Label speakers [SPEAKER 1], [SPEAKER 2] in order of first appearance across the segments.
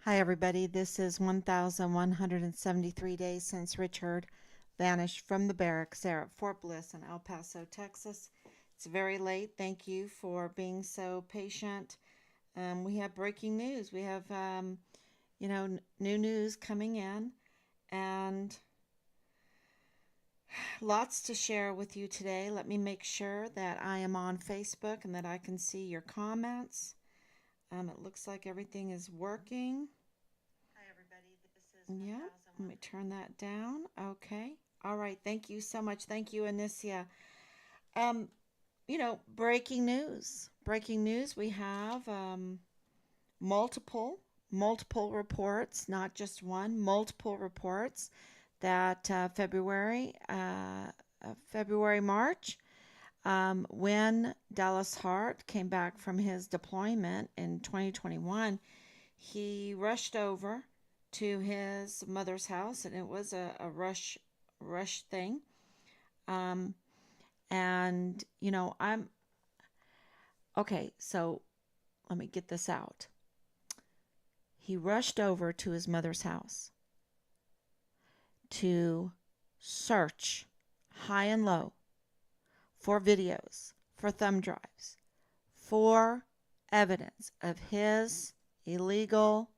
[SPEAKER 1] Hi, everybody. This is 1,173 days since Richard vanished from the barracks there at Fort Bliss in El Paso, Texas. It's very late. Thank you for being so patient. We have breaking news. We have, new news coming in and lots to share with you today. Let me make sure that I am on Facebook and that I can see your comments. It looks like everything is working. Yeah, let me turn that down. Okay. All right. Thank you so much. Thank you, Anicia. Um, breaking news. Breaking news. We have multiple, multiple reports, not just one, multiple reports that February, March, when Dallas Hart came back from his deployment in 2021, he rushed over to his mother's house, and it was a rush thing. Um, and I'm okay. So let me get this out. He rushed over to his mother's house to search high and low for videos, for thumb drives, for evidence of his illegal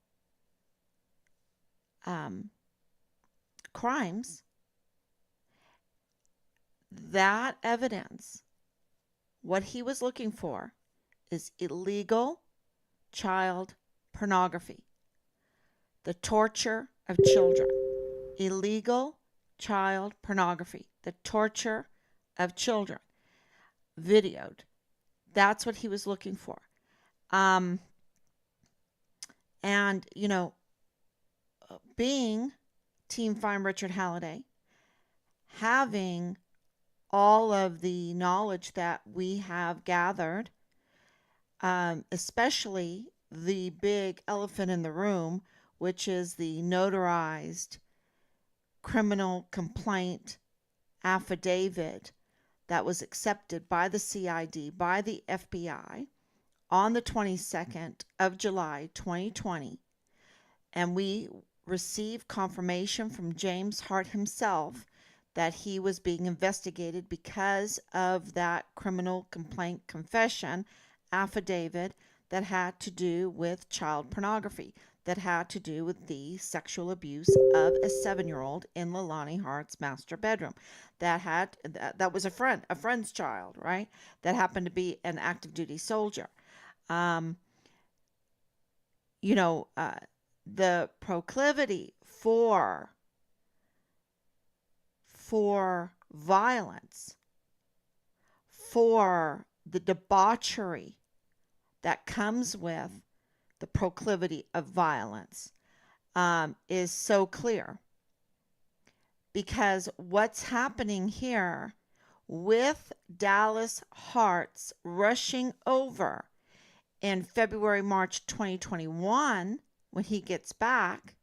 [SPEAKER 1] crimes. That evidence, what he was looking for, is illegal child pornography, the torture of children. Illegal child pornography, the torture of children, videoed. That's what he was looking for. Um, and, being Team Find Richard Halliday, having all of the knowledge that we have gathered, especially the big elephant in the room, which is the notarized criminal complaint affidavit that was accepted by the CID, by the FBI on the 22nd of July, 2020. And we received confirmation from James Hart himself that he was being investigated because of that criminal complaint confession affidavit that had to do with child pornography, that had to do with the sexual abuse of a 7-year-old in Leilani Hart's master bedroom. That was a friend's child, right? That happened to be an active duty soldier. Um, the proclivity for violence, for the debauchery that comes with the proclivity of violence, is so clear. Because what's happening here with Dallas Hart's rushing over in February, March 2021, when he gets back,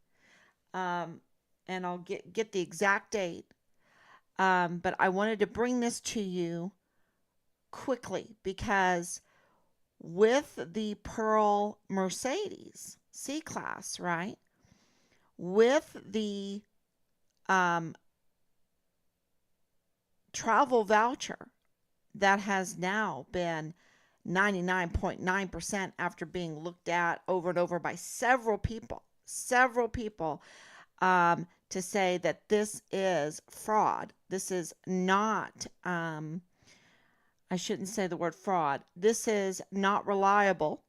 [SPEAKER 1] and I'll get the exact date, but I wanted to bring this to you quickly because with the Pearl Mercedes C-Class, right, with the travel voucher that has now been 99.9% after being looked at over and over by several people, to say that this is fraud. This is not, I shouldn't say the word fraud. This is not reliable.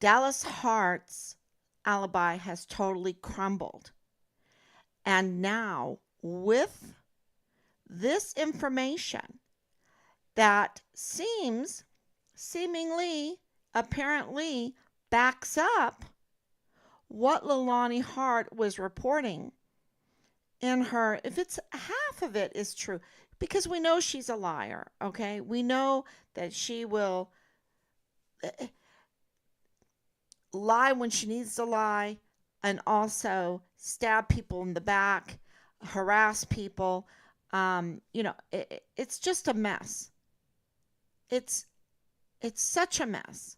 [SPEAKER 1] Dallas Hart's alibi has totally crumbled. And now, with this information that seemingly, apparently backs up what Leilani Hart was reporting in her, if it's half of it is true, because we know she's a liar, okay? We know that she will lie when she needs to lie and also stab people in the back, harass people. It's just a mess. It's such a mess.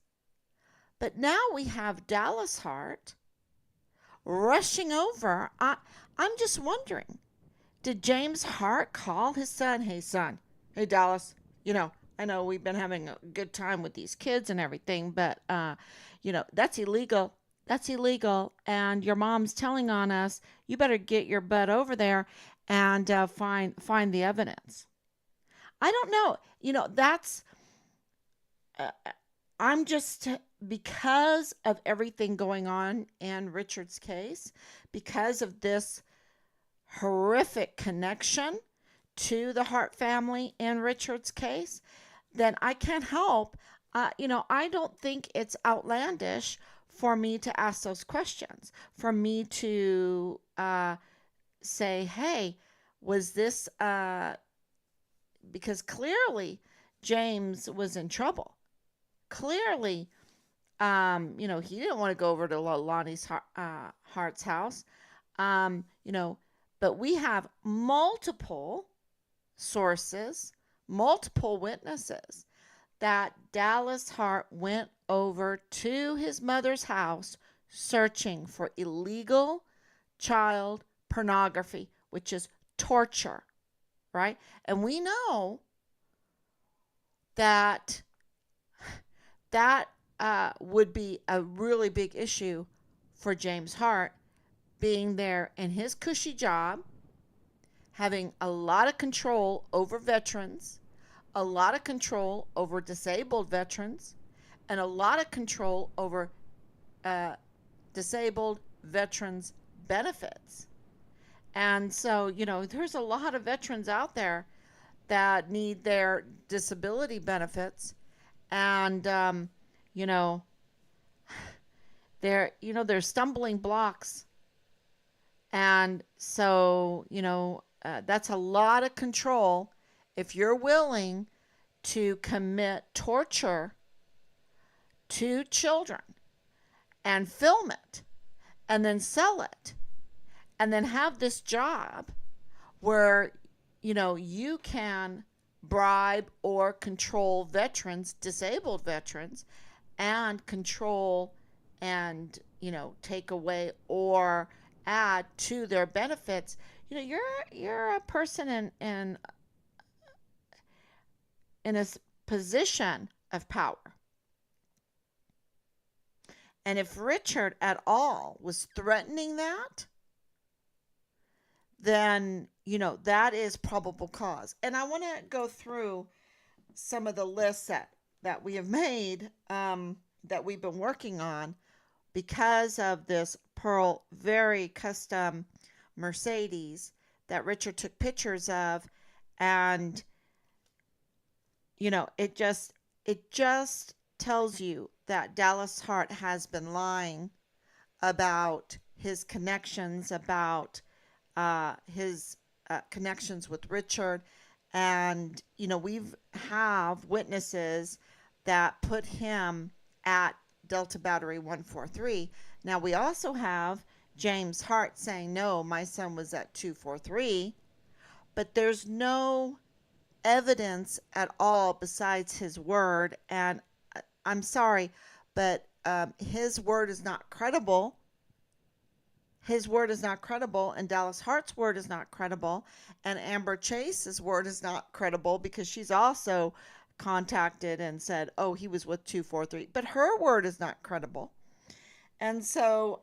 [SPEAKER 1] But now we have Dallas Hart rushing over. I'm just wondering, did James Hart call his son? Hey, son. Hey, Dallas. You know, I know we've been having a good time with these kids and everything, but, that's illegal. That's illegal. And your mom's telling on us. You better get your butt over there and find the evidence. I don't know. That's uh, I'm just because of everything going on in Richard's case, because of this horrific connection to the Hart family in Richard's case, then I can't help. I don't think it's outlandish for me to ask those questions, for me to say, hey, was this because clearly James was in trouble. Clearly, he didn't want to go over to Lonnie's Hart's house. Um, you know, but we have multiple sources, multiple witnesses that Dallas Hart went over to his mother's house searching for illegal child pornography, which is torture, right? And we know that that would be a really big issue for James Hart, being there in his cushy job, having a lot of control over veterans, a lot of control over disabled veterans, and a lot of control over uh, disabled veterans' benefits. And so, there's a lot of veterans out there that need their disability benefits. And, you know, they're stumbling blocks. And so, that's a lot of control if you're willing to commit torture to children and film it and then sell it and then have this job where, you can bribe or control veterans, disabled veterans, and control and, take away or add to their benefits. You're a person in a position of power. And if Richard at all was threatening that, then, that is probable cause. And I want to go through some of the lists that we have made, that we've been working on because of this Pearl very custom Mercedes that Richard took pictures of. And, it just tells you that Dallas Hart has been lying about his connections, about his connections with Richard. And, we've have witnesses that put him at Delta Battery 143. Now, we also have James Hart saying, no, my son was at 243. But there's no evidence at all besides his word. And I'm sorry, but his word is not credible. His word is not credible, and Dallas Hart's word is not credible, and Amber Chase's word is not credible because she's also contacted and said, oh, he was with 243, but her word is not credible. And so,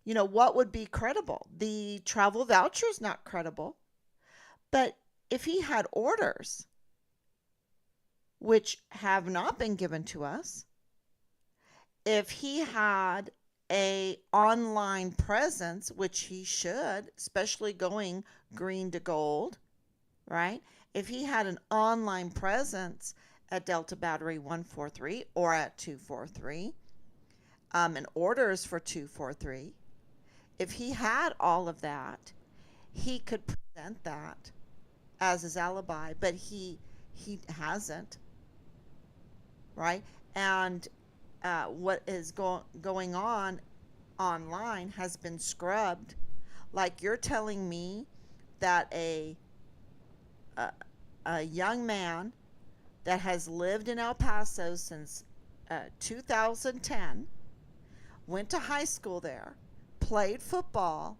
[SPEAKER 1] what would be credible? The travel voucher is not credible, but if he had orders, which have not been given to us, if he had a online presence, which he should, especially going green to gold, right? If he had an online presence at Delta Battery 143 or at 243, and orders for 243, if he had all of that, he could present that as his alibi, but he hasn't, right? And what is going on online has been scrubbed. Like, you're telling me that a young man that has lived in El Paso since 2010, went to high school there, played football,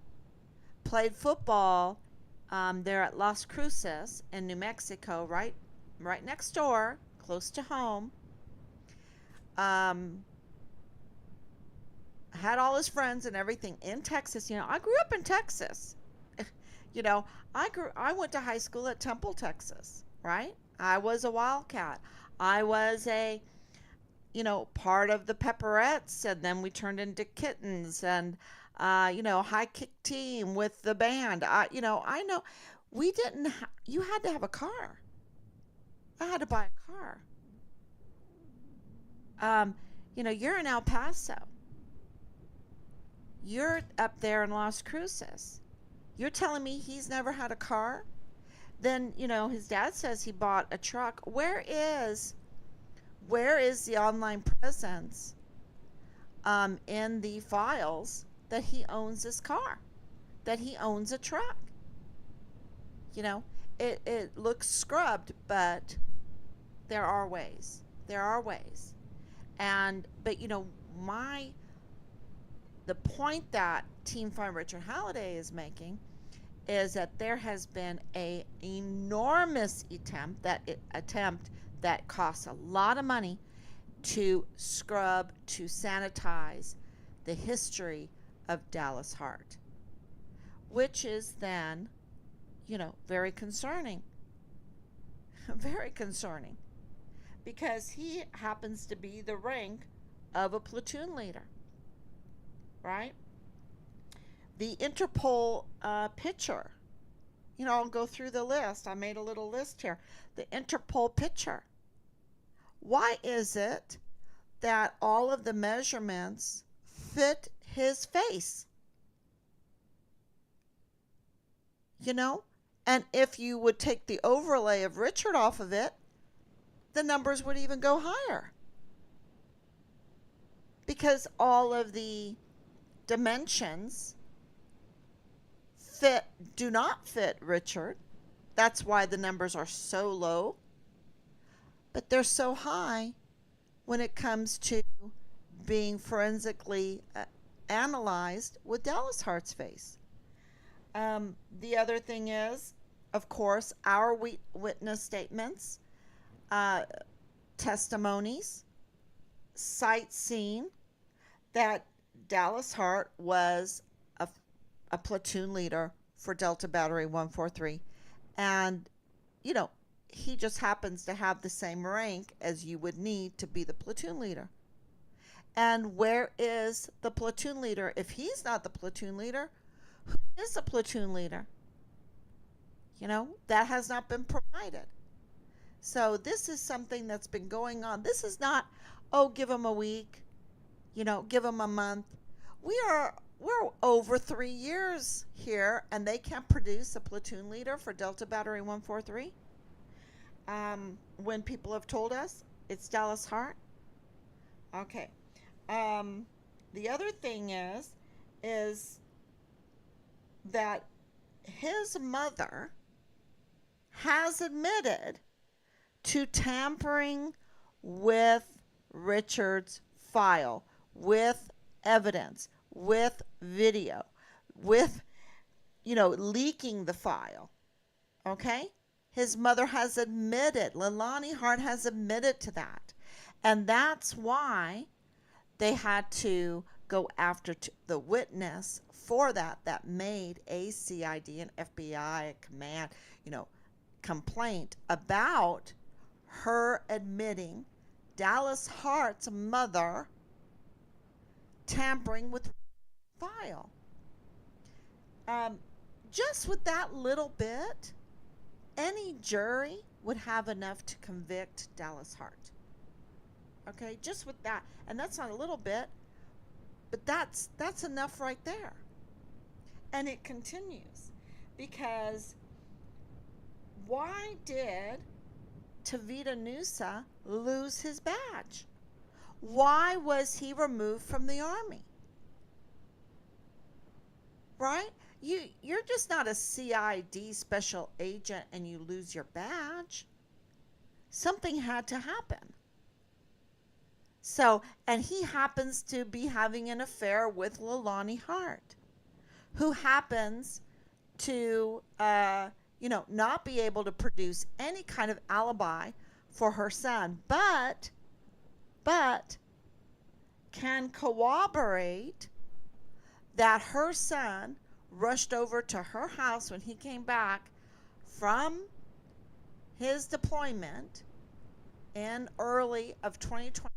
[SPEAKER 1] played football there at Las Cruces in New Mexico, right next door, close to home. Um, had all his friends and everything in Texas. I grew up in Texas. you know, I went to high school at Temple, Texas, right? I was a Wildcat. I was a part of the Pepperettes, and then we turned into Kittens, and high kick team with the band. I know we didn't. You had to have a car. I had to buy a car. You're in El Paso. You're up there in Las Cruces. You're telling me he's never had a car? Then, his dad says he bought a truck. Where is the online presence in the files that he owns this car, that he owns a truck? It looks scrubbed, but there are ways. There are ways. But the point that Team Find Richard Halliday is making is that there has been a enormous attempt that costs a lot of money to scrub, to sanitize the history of Dallas Hart, which is then, very concerning. Very concerning, because he happens to be the rank of a platoon leader, right? The Interpol picture, I'll go through the list. I made a little list here. The Interpol picture. Why is it that all of the measurements fit his face? And if you would take the overlay of Richard off of it, the numbers would even go higher. Because all of the dimensions do not fit Richard. That's why the numbers are so low. But they're so high when it comes to being forensically analyzed with Dallas Hart's face. The other thing is, of course, our witness statements, testimonies, sight seen that Dallas Hart was a platoon leader for Delta Battery 143. And, he just happens to have the same rank as you would need to be the platoon leader. And where is the platoon leader? If he's not the platoon leader, who is the platoon leader? That has not been provided. So this is something that's been going on. This is not, give him a week, give him a month. We're over 3 years here, and they can't produce a platoon leader for Delta Battery 143. When people have told us it's Dallas Hart. Okay. The other thing is that his mother has admitted to tampering with Richard's file, with evidence, with video, with, leaking the file. Okay? His mother has admitted, Leilani Hart has admitted to that. And that's why they had to go after the witness for that made a CID and FBI command, complaint about her admitting Dallas Hart's mother tampering with file. Just with that little bit, any jury would have enough to convict Dallas Hart. Okay, just with that. And that's not a little bit, but that's enough right there. And it continues, because why did Tavita Nusa lose his badge? Why was he removed from the Army? Right? You're just not a CID special agent and you lose your badge. Something had to happen. So, and he happens to be having an affair with Leilani Hart, who happens to, not be able to produce any kind of alibi for her son, but can corroborate that her son rushed over to her house when he came back from his deployment in early of 2021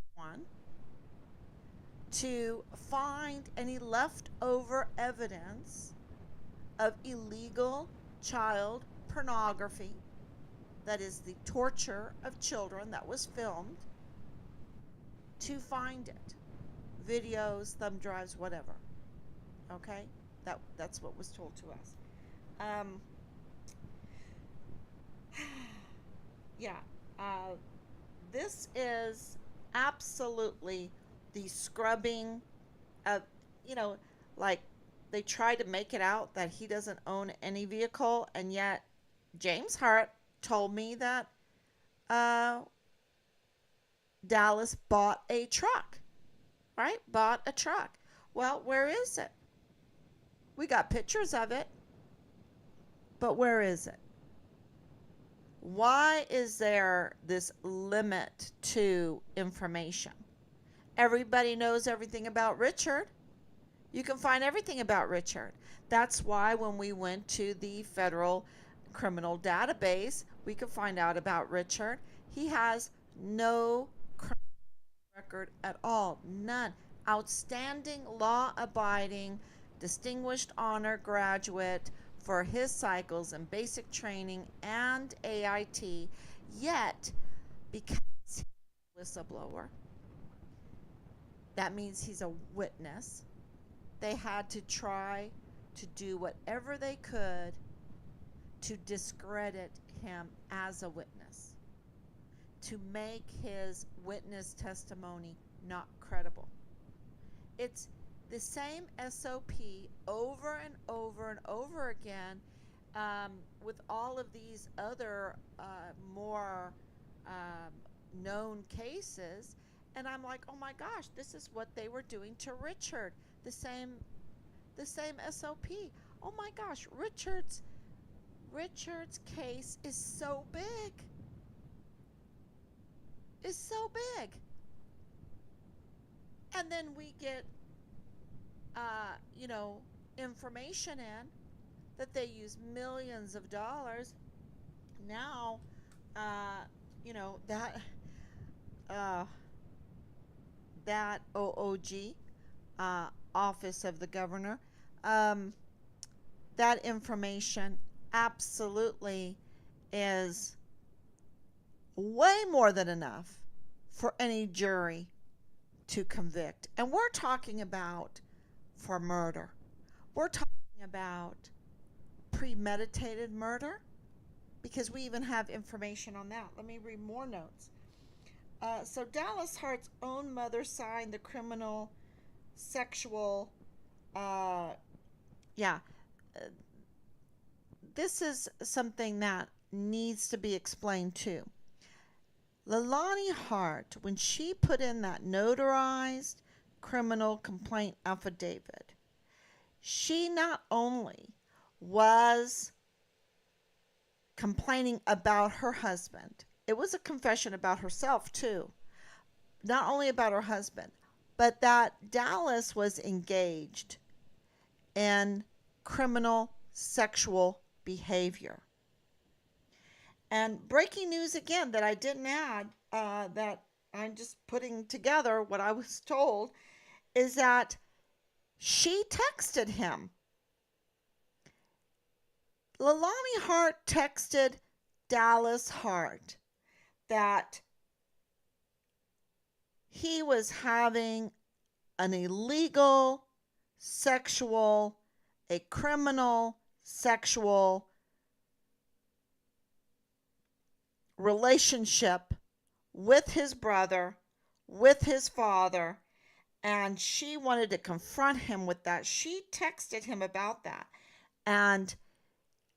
[SPEAKER 1] to find any leftover evidence of illegal child pornography, that is the torture of children that was filmed, to find it. Videos, thumb drives, whatever. Okay? That's what was told to us. Um, yeah. This is absolutely the scrubbing of, you know, like they try to make it out that he doesn't own any vehicle, and yet James Hart told me that uh, Dallas bought a truck, right? Bought a truck. Well, where is it? We got pictures of it, but where is it? Why is there this limit to information? Everybody knows everything about Richard. You can find everything about Richard. That's why when we went to the federal criminal database, we could find out about Richard. He has no criminal record at all. None. Outstanding, law abiding, distinguished honor graduate for his cycles in basic training and AIT. Yet, because he's a whistleblower, that means he's a witness. They had to try to do whatever they could to discredit him as a witness, to make his witness testimony not credible. It's the same SOP over and over and over again, with all of these other more known cases. And I'm like, oh my gosh, this is what they were doing to Richard. The same SOP. Oh my gosh, Richard's case is so big. Is so big. And then we get information in that they use millions of dollars. Now, that uh, that OOG, Office of the Governor, um, that information absolutely is way more than enough for any jury to convict. And we're talking about for murder. We're talking about premeditated murder, because we even have information on that. Let me read more notes. So Dallas Hart's own mother signed the criminal sexual, uh, yeah, uh, this is something that needs to be explained too. Leilani Hart, when she put in that notarized criminal complaint affidavit, she not only was complaining about her husband, it was a confession about herself too. Not only about her husband, but that Dallas was engaged in criminal sexual behavior. And breaking news again that I didn't add, that I'm just putting together what I was told, is that she texted him. Leilani Hart texted Dallas Hart that he was having an illegal sexual, a criminal sexual relationship with his brother, with his father, and she wanted to confront him with that. She texted him about that. And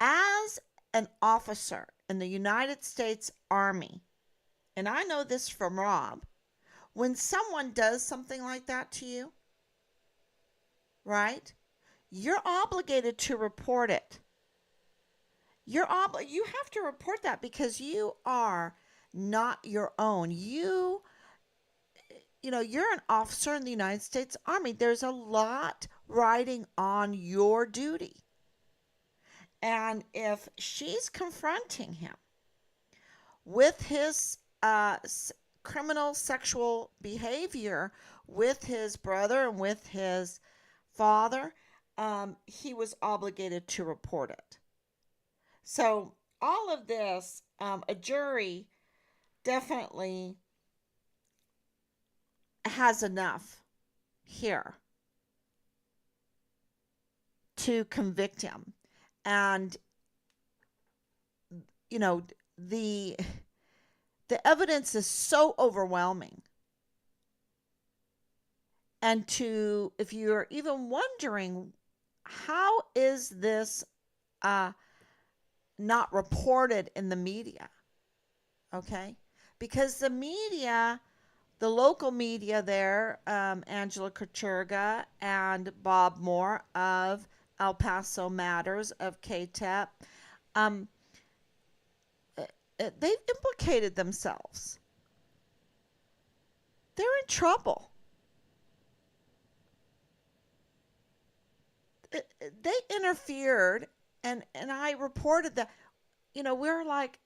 [SPEAKER 1] as an officer in the United States Army, and I know this from Rob, When someone does something like that to you, right? You're obligated to report it. You have to report that because you are not your own. You're an officer in the United States Army. There's a lot riding on your duty. And if she's confronting him with his criminal sexual behavior with his brother and with his father, he was obligated to report it. So, all of this, a jury definitely has enough here to convict him. And, you know, the the evidence is so overwhelming. And to if you're even wondering how is this uh not reported in the media, okay? Because the local media there, Angela Kucherga and Bob Moore of El Paso Matters of KTEP, um, they've implicated themselves. They're in trouble. They interfered, and I reported that. We're like,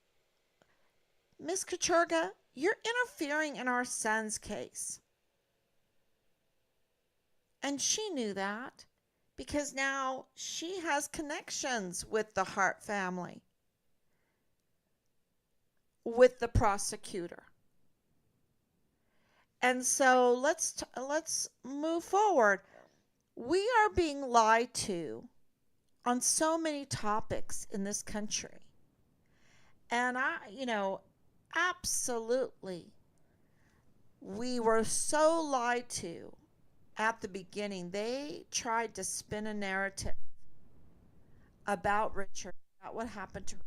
[SPEAKER 1] Miss Kucherga, you're interfering in our son's case. And she knew that because now she has connections with the Hart family, with the prosecutor. And so let's move forward. We are being lied to on so many topics in this country. And absolutely, we were so lied to at the beginning. They tried to spin a narrative about Richard, about what happened to him,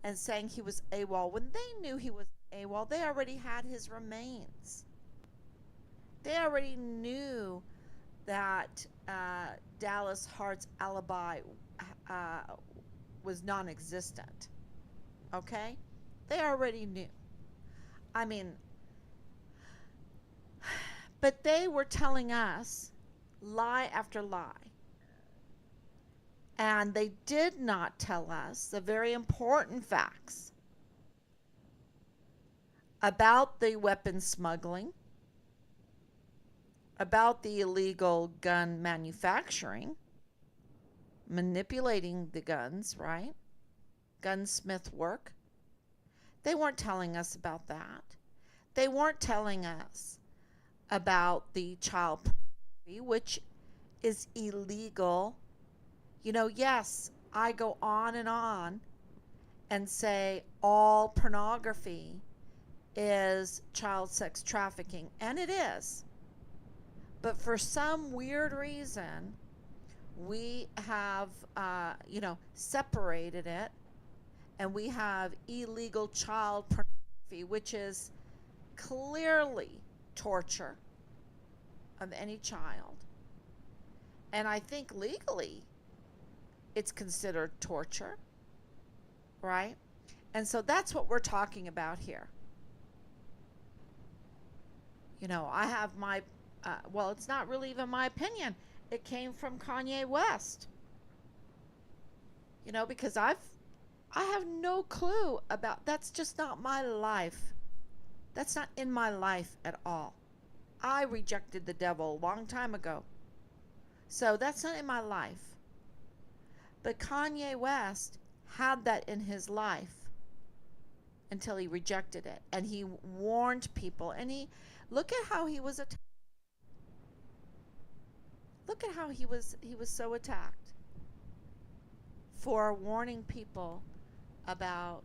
[SPEAKER 1] and saying he was AWOL. When they knew he was AWOL, they already had his remains. They already knew that Dallas Hart's alibi uh, was non existent. Okay? They already knew. I mean, but they were telling us lie after lie. And they did not tell us the very important facts about the weapon smuggling, about the illegal gun manufacturing, manipulating the guns, right? Gunsmith work. They weren't telling us about that. They weren't telling us about the child pornography, which is illegal. Yes, I go on and say all pornography is child sex trafficking, and it is. But for some weird reason, we have, separated it, and we have illegal child pornography, which is clearly torture of any child. And I think legally it's considered torture, right? And so that's what we're talking about here. I have my, it's not really even my opinion. It came from Kanye West. Because I have no clue about, that's just not my life. That's not in my life at all. I rejected the devil a long time ago. So that's not in my life. But Kanye West had that in his life until he rejected it. And he warned people. And look at how he was attacked. Look at how he was so attacked for warning people about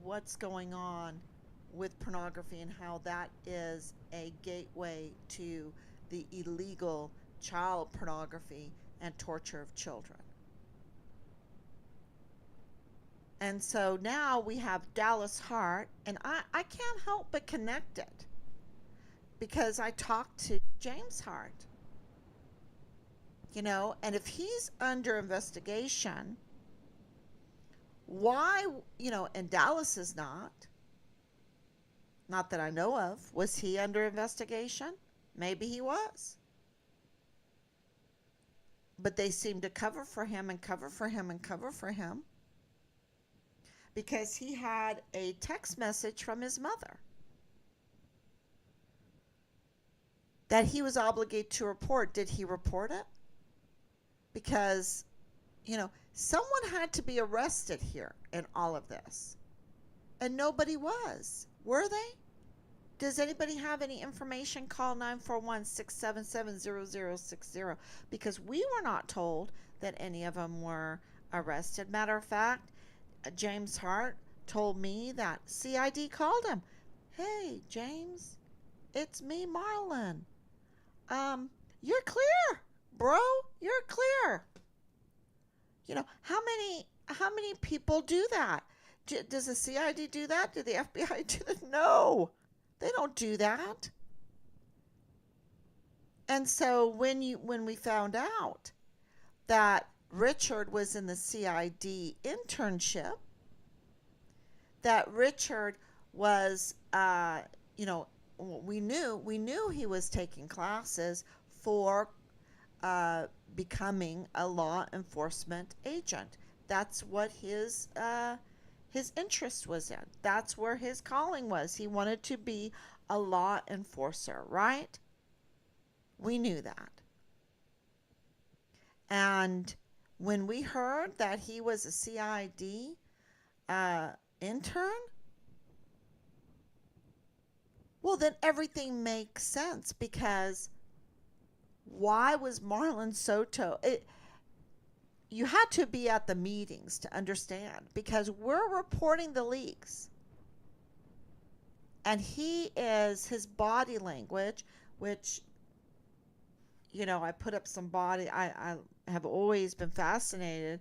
[SPEAKER 1] what's going on with pornography and how that is a gateway to the illegal child pornography and torture of children. And so now we have Dallas Hart, and I can't help but connect it because I talked to James Hart, and if he's under investigation, why, and Dallas is not that I know of. Was he under investigation? Maybe he was. But they seem to cover for him and cover for him and cover for him because he had a text message from his mother that he was obligated to report. Did he report it? Because, someone had to be arrested here in all of this. And nobody was. Were they? Does anybody have any information? Call 941-677-0060 because we were not told that any of them were arrested. Matter of fact, James Hart told me that CID called him. Hey, James, it's me, Marlon. You're clear, bro. You're clear. How many people do that? Does the CID do that? Do the FBI do that? No, they don't do that. And so when we found out that Richard was in the CID internship, that Richard was, we knew he was taking classes for becoming a law enforcement agent. That's what his interest was in. That's where his calling was. He wanted to be a law enforcer, right? We knew that. And when we heard that he was a CID intern, well, then everything makes sense because why was Marlon Soto? You had to be at the meetings to understand because we're reporting the leaks. And his body language, which, I put up some body. I have always been fascinated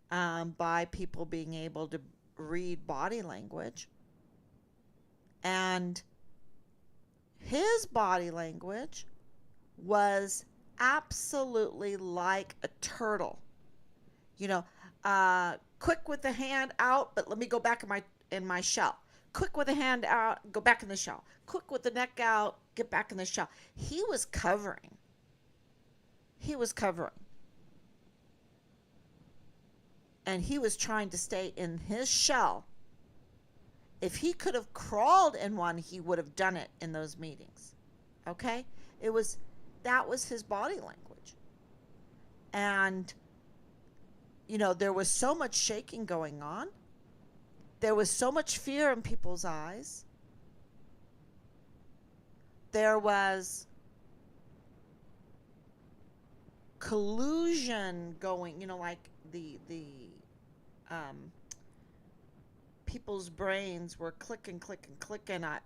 [SPEAKER 1] by people being able to read body language. And his body language was absolutely like a turtle. Quick with the hand out, but let me go back in my shell. Quick with the hand out, go back in the shell. Quick with the neck out, get back in the shell. He was covering. And he was trying to stay in his shell. If he could have crawled in one, he would have done it in those meetings. Okay? That was his body language. And there was so much shaking going on. There was so much fear in people's eyes. There was collusion going, like the people's brains were clicking.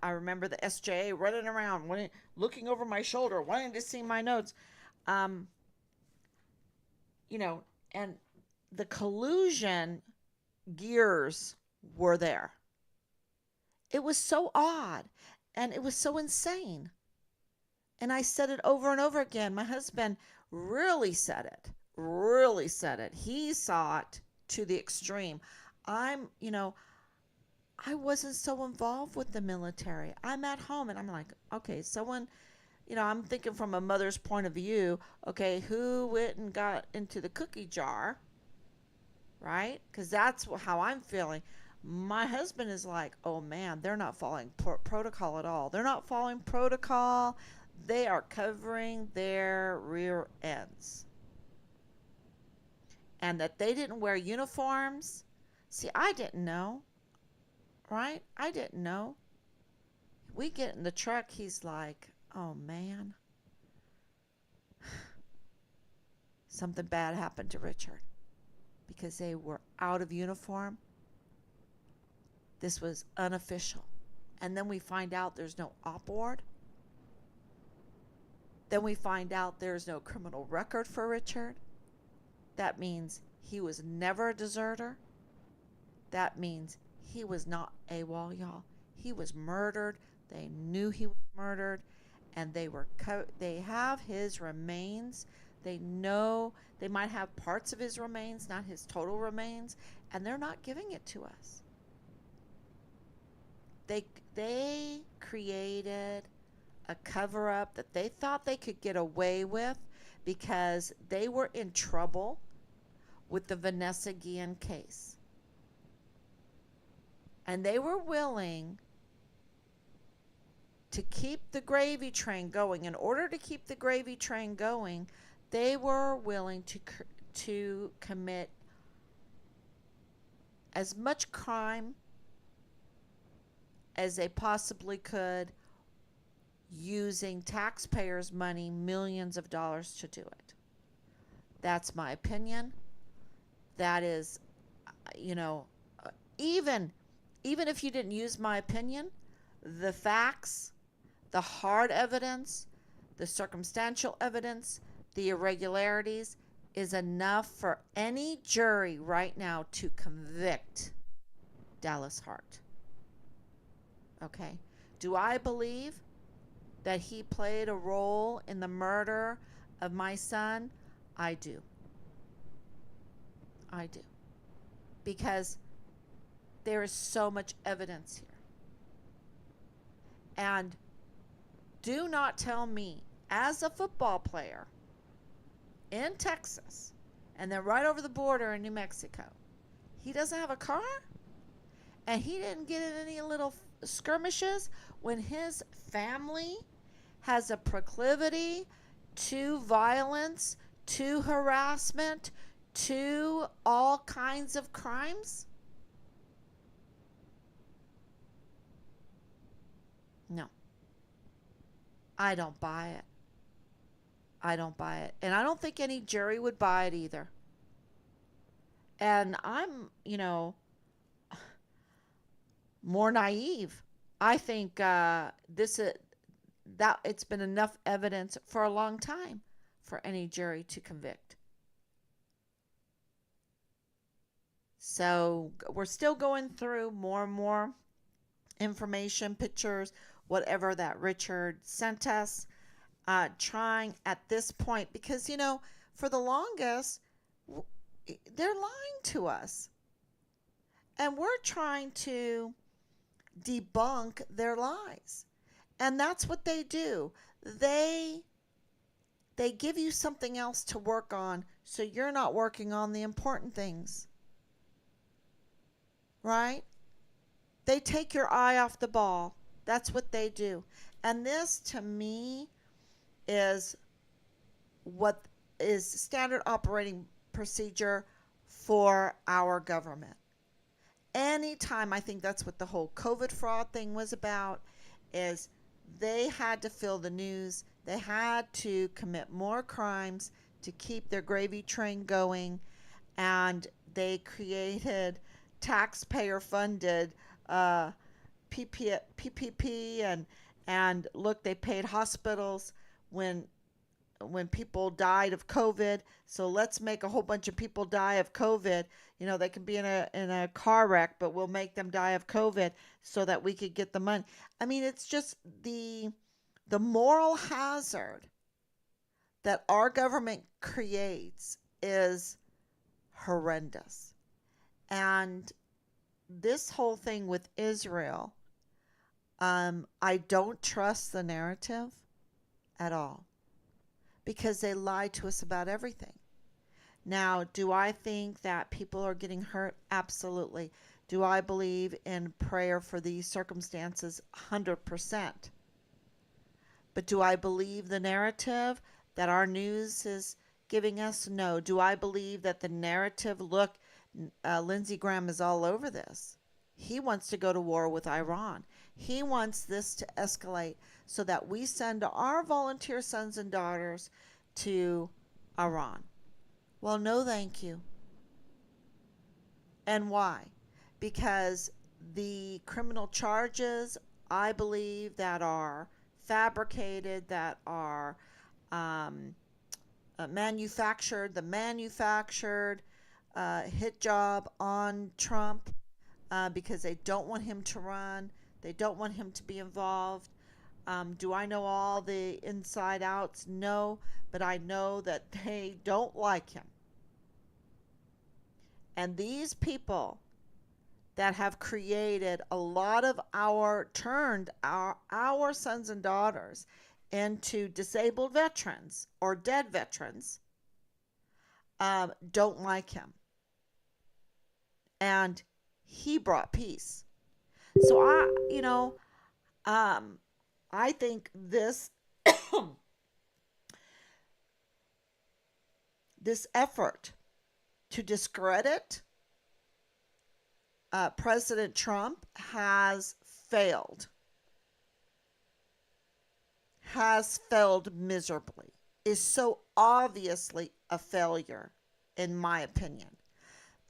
[SPEAKER 1] I remember the SJA running around, looking over my shoulder, wanting to see my notes. And the collusion gears were there. It was so odd and it was so insane. And I said it over and over again. My husband really said it. He saw it to the extreme. I wasn't so involved with the military. I'm at home and I'm like, okay, someone, I'm thinking from a mother's point of view, okay, who went and got into the cookie jar, right? Because that's how I'm feeling. My husband is like, oh man, they're not following protocol at all. They're not following protocol. They are covering their rear ends. And that they didn't wear uniforms. See, I didn't know. Right? I didn't know. We get in the truck, he's like, oh man. Something bad happened to Richard. Because they were out of uniform. This was unofficial. And then we find out there's no op board. Then we find out there's no criminal record for Richard. That means he was never a deserter. that means he was not AWOL, y'all. He was murdered. They knew he was murdered, and they have his remains. They know they might have parts of his remains, not his total remains, and they're not giving it to us. They created a cover up that they thought they could get away with because they were in trouble with the Vanessa Guillen case. And they were willing to keep the gravy train going. In order to keep the gravy train going, they were willing to commit as much crime as they possibly could using taxpayers' money, millions of dollars to do it. That's my opinion. That is, you know, even if you didn't use my opinion, the facts, the hard evidence, the circumstantial evidence, the irregularities is enough for any jury right now to convict Dallas Hart. Okay. Do I believe that he played a role in the murder of my son? I do. I do. Because there is so much evidence here. And do not tell me, as a football player in Texas, and then right over the border in New Mexico, he doesn't have a car? And he didn't get in any little skirmishes when his family has a proclivity to violence, to harassment, to all kinds of crimes? No. I don't buy it. I don't buy it. And I don't think any jury would buy it either. And I'm, more naive. I think this that it's been enough evidence for a long time for any jury to convict. So we're still going through more and more information, pictures, whatever that Richard sent us, trying at this point, because, for the longest, they're lying to us. And we're trying to debunk their lies. And that's what they do. They give you something else to work on, so you're not working on the important things. Right? They take your eye off the ball. That's what they do. And this, to me, is what is standard operating procedure for our government. Anytime, I think that's what the whole COVID fraud thing was about, is they had to fill the news. They had to commit more crimes to keep their gravy train going. And they created taxpayer-funded PPP, and look, they paid hospitals when people died of COVID. So let's make a whole bunch of people die of COVID. They can be in a car wreck, but we'll make them die of COVID so that we could get the money. I mean, it's just the moral hazard that our government creates is horrendous. And this whole thing with Israel, I don't trust the narrative at all, because they lie to us about everything. Now, do I think that people are getting hurt? Absolutely. Do I believe in prayer for these circumstances? 100%. But do I believe the narrative that our news is giving us? No. Do I believe that the narrative, look, Lindsey Graham is all over this. He wants to go to war with Iran. He wants this to escalate so that we send our volunteer sons and daughters to Iran. Well, no, thank you. And why? Because the criminal charges, I believe, that are fabricated, that are manufactured, the manufactured hit job on Trump, because they don't want him to run. They don't want him to be involved. Do I know all the inside outs? No, but I know that they don't like him. And these people that have created a lot of turned our sons and daughters into disabled veterans or dead veterans, don't like him. And he brought peace. So um, I think this effort to discredit President Trump has failed miserably, is so obviously a failure, in my opinion.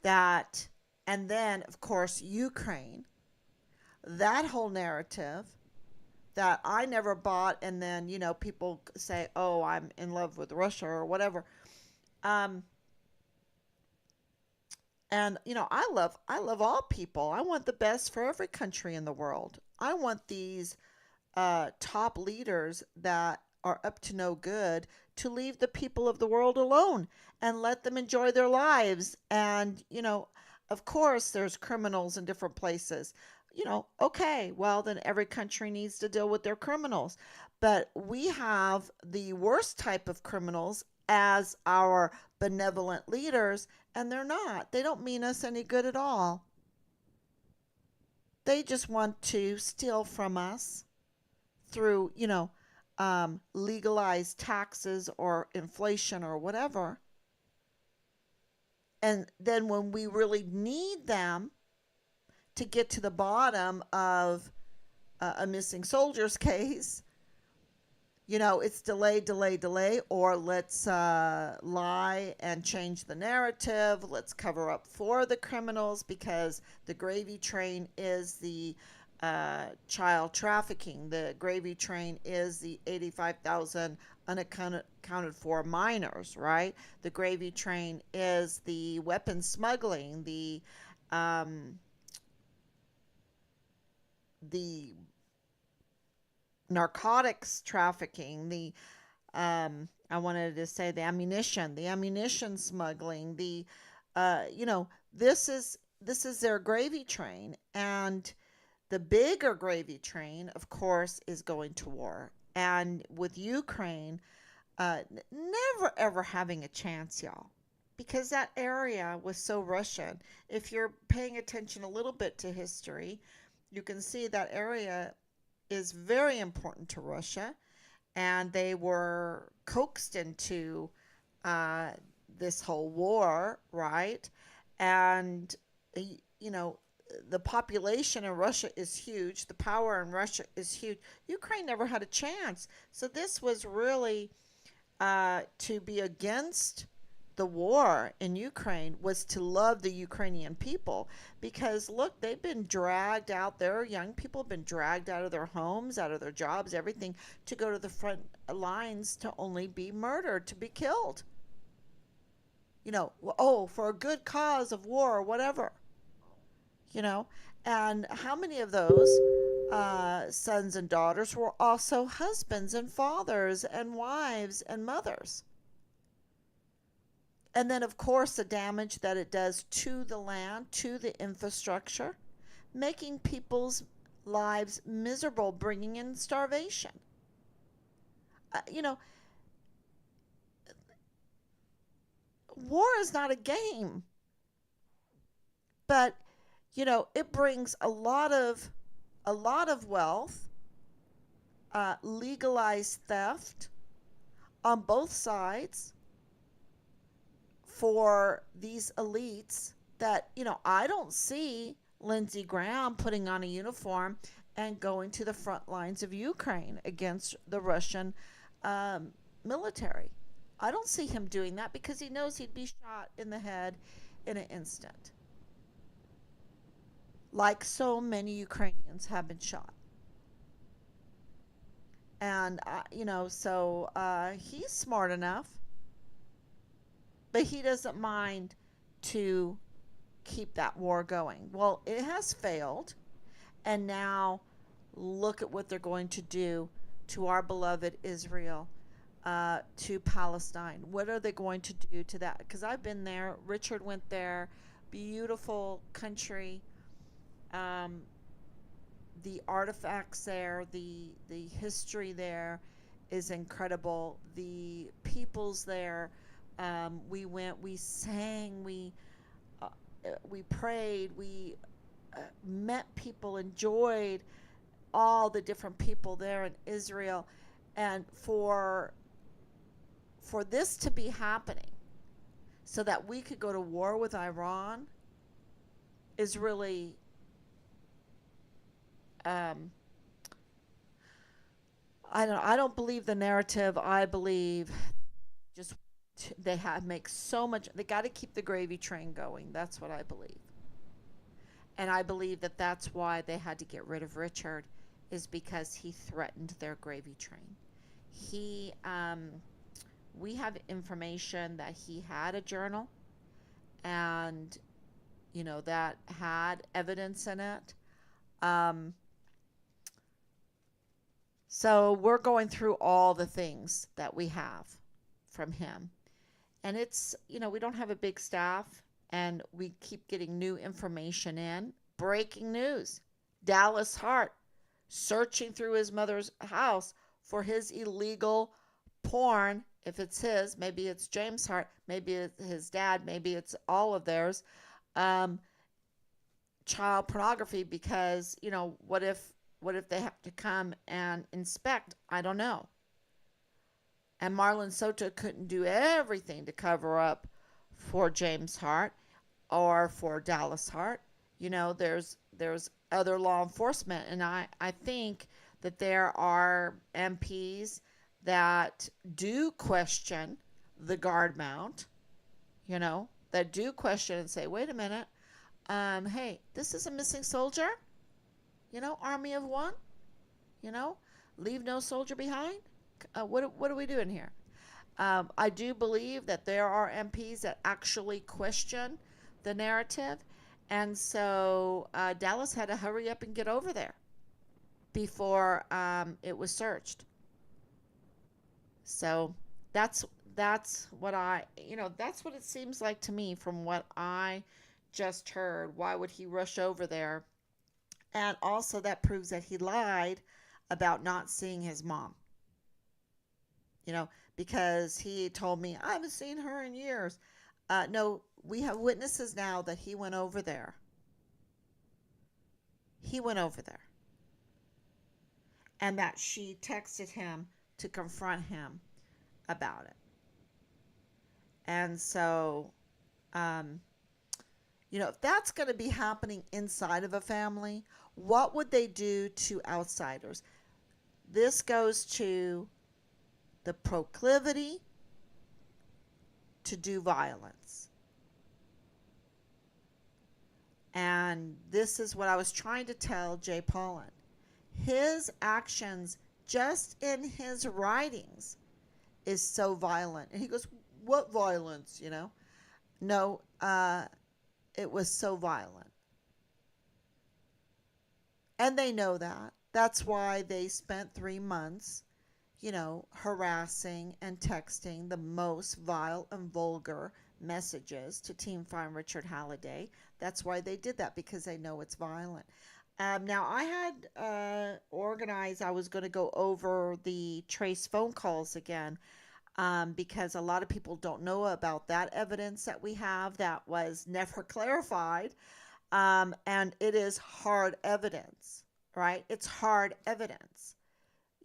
[SPEAKER 1] That, and then, of course, Ukraine, that whole narrative that I never bought, and then, people say, oh, I'm in love with Russia or whatever. Um, and I love all people. I want the best for every country in the world. I want these top leaders that are up to no good to leave the people of the world alone and let them enjoy their lives. And, of course, there's criminals in different places. Okay, well, then every country needs to deal with their criminals. But we have the worst type of criminals as our benevolent leaders, and they're not. They don't mean us any good at all. They just want to steal from us through, legalized taxes or inflation or whatever. And then when we really need them to get to the bottom of a missing soldier's case, it's delay, delay, delay, or let's lie and change the narrative. Let's cover up for the criminals because the gravy train is the child trafficking. The gravy train is the 85,000 unaccounted for minors, right? The gravy train is the weapons smuggling, the narcotics trafficking, I wanted to say the ammunition smuggling, this is their gravy train. And the bigger gravy train, of course, is going to war. And with Ukraine, never ever having a chance, y'all, because that area was so Russian. If you're paying attention a little bit to history, you can see that area is very important to Russia, and they were coaxed into uh, this whole war, right? And you know, the population in Russia is huge. The power in Russia is huge. Ukraine never had a chance. So this was really to be against the war in Ukraine was to love the Ukrainian people, because look, they've been dragged out. Their young people have been dragged out of their homes, out of their jobs, everything, to go to the front lines to only be murdered, to be killed. Oh, for a good cause of war or whatever. you know and how many of those sons and daughters were also husbands and fathers and wives and mothers? And then, of course, the damage that it does to the land, to the infrastructure, making people's lives miserable, bringing in starvation. uh, you know War is not a game, but it brings a lot of wealth, legalized theft on both sides for these elites that, I don't see Lindsey Graham putting on a uniform and going to the front lines of Ukraine against the Russian military. I don't see him doing that because he knows he'd be shot in the head in an instant, like so many Ukrainians have been shot. And, so he's smart enough, but he doesn't mind to keep that war going. Well, it has failed, and now look at what they're going to do to our beloved Israel, to Palestine. What are they going to do to that? Because I've been there. Richard went there. Beautiful country. Um, the artifacts there, the history there is incredible. The peoples there. We went. We sang. Uh, we prayed. We met people. Enjoyed all the different people there in Israel, and for this to be happening so that we could go to war with Iran is really, um, I don't believe the narrative. I believe just they have make so much. They got to keep the gravy train going. That's what I believe, and I believe that that's why they had to get rid of Richard, is because he threatened their gravy train. He We have information that he had a journal, and that had evidence in it. Um, so we're going through all the things that we have from him, and we don't have a big staff, and we keep getting new information in. Breaking news: Dallas Hart searching through his mother's house for his illegal porn. If it's his, maybe it's James Hart, maybe it's his dad, maybe it's all of theirs. Um, Child pornography, because what if they have to come and inspect? I don't know. And Marlon Soto couldn't do everything to cover up for James Hart or for Dallas Hart. There's other law enforcement, and I think that there are MPs that do question the guard mount, that do question and say, wait a minute, hey, this is a missing soldier, Army of one, you know, leave no soldier behind. What are we doing here? I do believe that there are MPs that actually question the narrative, and so Dallas had to hurry up and get over there before it was searched. So that's that's what it seems like to me from what I just heard. Why would he rush over there? And also that proves that he lied about not seeing his mom. You know, because he told me I haven't seen her in years. No, we have witnesses now that he went over there. He went over there, and that she texted him to confront him about it. And so, um, if that's going to be happening inside of a family, what would they do to outsiders? This goes to the proclivity to do violence. And this is what I was trying to tell Jay Paulin. His actions, just in his writings, is so violent. And he goes, what violence, No, it was so violent. And they know that. That's why they spent 3 months, harassing and texting the most vile and vulgar messages to Team Fine Richard Halliday. That's why they did that, because they know it's violent. Now, I had organized, I was going to go over the trace phone calls again, because a lot of people don't know about that evidence that we have that was never clarified. And it is hard evidence, right? It's hard evidence.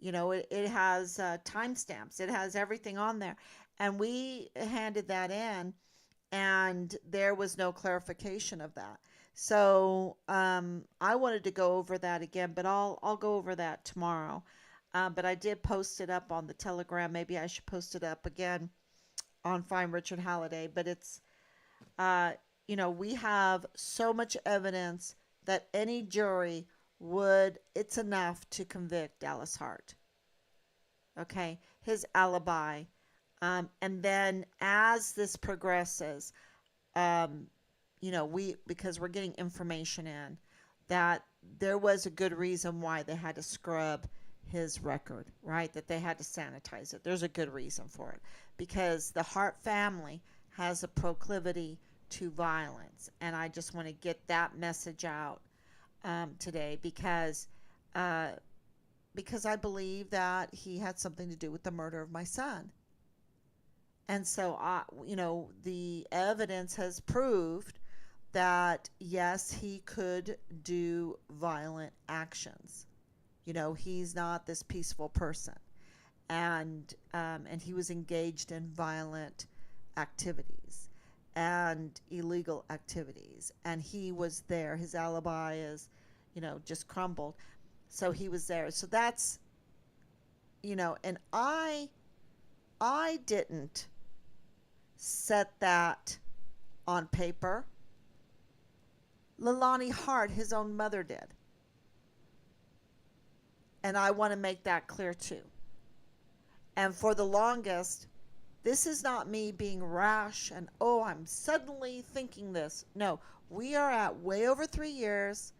[SPEAKER 1] It has timestamps, it has everything on there. And we handed that in, and there was no clarification of that. So I wanted to go over that again, but I'll go over that tomorrow. But I did post it up on the Telegram. Maybe I should post it up again on Fine Richard Halliday. But uh, we have so much evidence that any jury it's enough to convict Dallas Hart. Okay, his alibi. And then as this progresses, um, because we're getting information in that there was a good reason why they had to scrub his record, right? That they had to sanitize it. There's a good reason for it because the Hart family has a proclivity to violence. And I just want to get that message out today uh, because I believe that he had something to do with the murder of my son. And so, the evidence has proved that yes, he could do violent actions. He's not this peaceful person, and he was engaged in violent activities and illegal activities, and he was there. His alibi is, just crumbled. So he was there. So that's, and I didn't set that on paper. Leilani Hart, his own mother, did. And I want to make that clear too. And for the longest, this is not me being rash and, oh, I'm suddenly thinking this. No, we are at way over 3 years.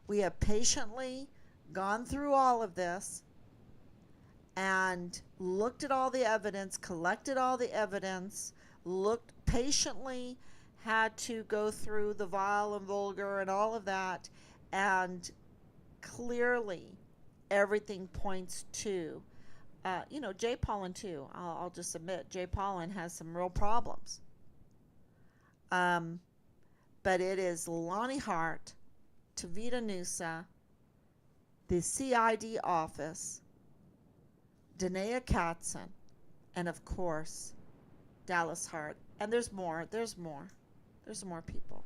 [SPEAKER 1] We have patiently gone through all of this and looked at all the evidence, collected all the evidence, looked patiently, had to go through the vile and vulgar and all of that, and clearly everything points to, Jay Pollan too. I'll just admit, Jay Pollan has some real problems. Um, but it is Lonnie Hart, Tavita Nusa, the CID office, Danae Katzen, and of course, Dallas Hart. And there's more. There's more. There's more people.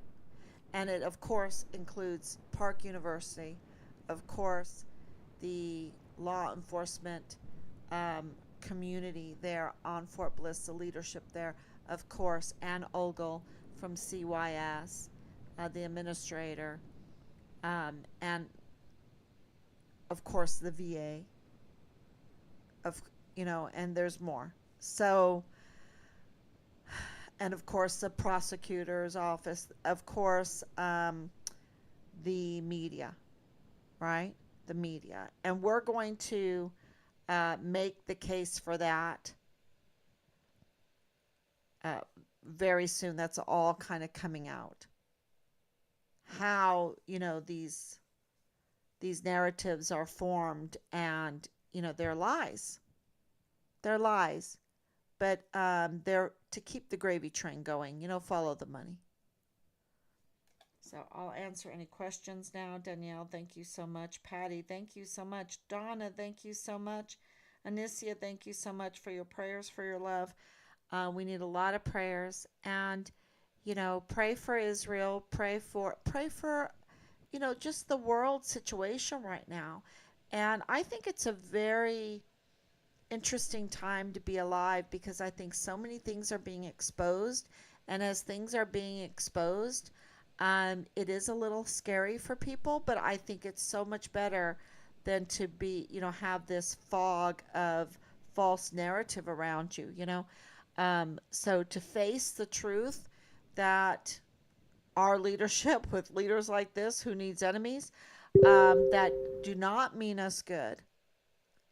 [SPEAKER 1] And it, of course, includes Park University, of course, the law enforcement community there on Fort Bliss, the leadership there, of course, Ann Ogle from CYS, the administrator, and of course the VA, and there's more. So, and of course the prosecutor's office, of course, the media, right? The media. And we're going to make the case for that uh, very soon. That's all kind of coming out. How, these narratives are formed, and, they're lies. They're lies. But they're to keep the gravy train going, follow the money. So I'll answer any questions now. Danielle, thank you so much. Patty, thank you so much. Donna, thank you so much. Anicia, thank you so much for your prayers, for your love. We need a lot of prayers, and pray for Israel. Pray for just the world situation right now. And I think it's a very interesting time to be alive because I think so many things are being exposed, and as things are being exposed, it is a little scary for people, but I think it's so much better than to be, have this fog of false narrative around you, So to face the truth that our leadership with leaders like this who needs enemies, that do not mean us good,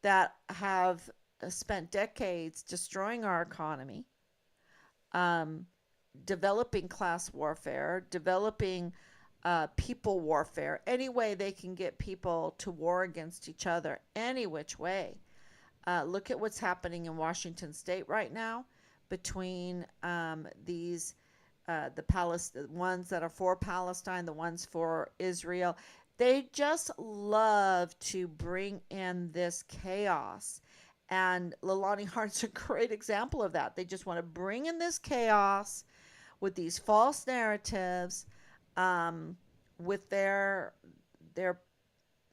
[SPEAKER 1] that have spent decades destroying our economy, um, developing class warfare, developing people warfare, any way they can get people to war against each other, any which way. Look at what's happening in Washington State right now between the ones that are for Palestine, the ones for Israel. They just love to bring in this chaos. And Leilani Hart's a great example of that. They just want to bring in this chaos with these false narratives, with their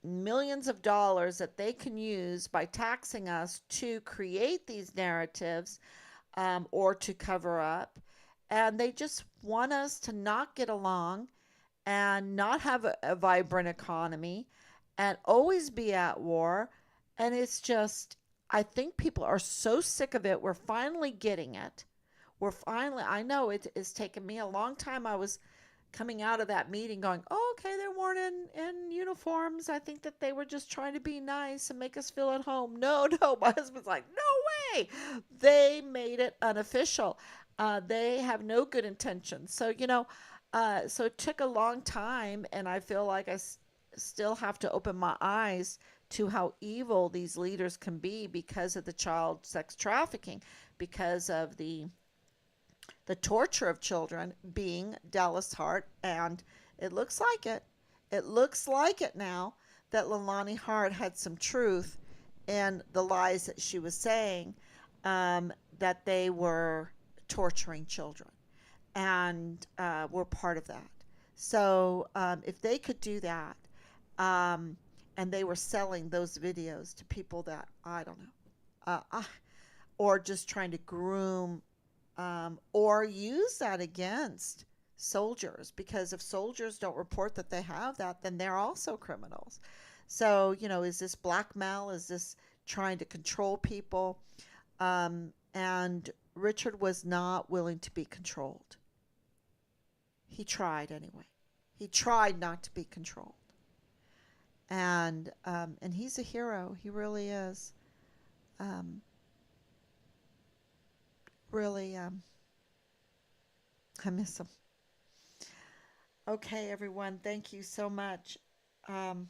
[SPEAKER 1] millions of dollars that they can use by taxing us to create these narratives, or to cover up. And they just want us to not get along and not have a vibrant economy and always be at war. And it's just, I think people are so sick of it. We're finally getting it. I know it's taken me a long time. I was, coming out of that meeting going, oh, okay, they weren't in uniforms. I think that they were just trying to be nice and make us feel at home. No, no. My husband's like, no way. They made it unofficial. They have no good intentions. So, so it took a long time, and I feel like still have to open my eyes to how evil these leaders can be because of the child sex trafficking, because of the torture of children being Dallas Hart, and it looks like it. It looks like it now that Leilani Hart had some truth in the lies that she was saying, that they were torturing children and were part of that. So if they could do that, um, and they were selling those videos to people that I don't know, or just trying to groom, or use that against soldiers, because if soldiers don't report that they have that, then they're also criminals. So, is this blackmail? Is this trying to control people? And Richard was not willing to be controlled. He tried anyway. He tried not to be controlled. And he's a hero. He really is. Um, really, I miss him. Okay, everyone, thank you so much. Um,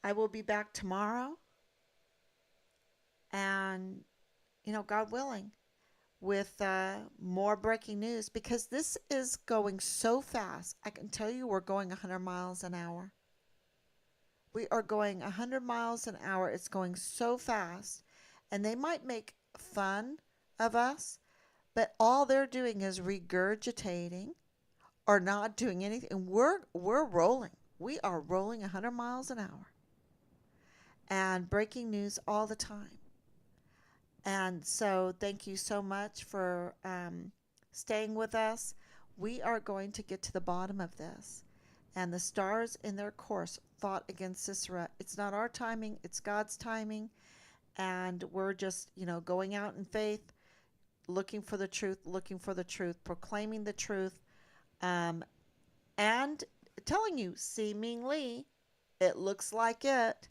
[SPEAKER 1] I will be back tomorrow, and God willing, with more breaking news, because this is going so fast. I can tell you we're going 100 miles an hour. We are going 100 miles an hour. It's going so fast. And they might make fun of us, but all they're doing is regurgitating or not doing anything. And we're rolling. We are rolling 100 miles an hour. And breaking news all the time. And so thank you so much for staying with us. We are going to get to the bottom of this. And the stars in their course fought against Sisera. It's not our timing, it's God's timing. And we're just, going out in faith, looking for the truth, proclaiming the truth, um, and telling you, seemingly, it looks like it.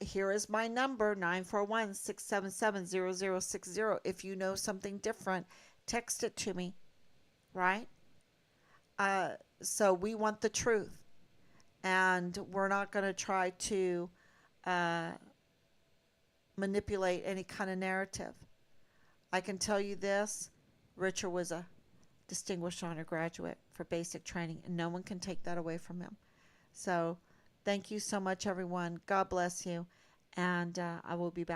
[SPEAKER 1] Here is my number, 941-677-0060. If you know something different, text it to me, right? Uh, so we want the truth, and we're not going to try to uh, manipulate any kind of narrative. I can tell you this: Richard was a distinguished honor graduate for basic training, and no one can take that away from him. So thank you so much, everyone. God bless you, and I will be back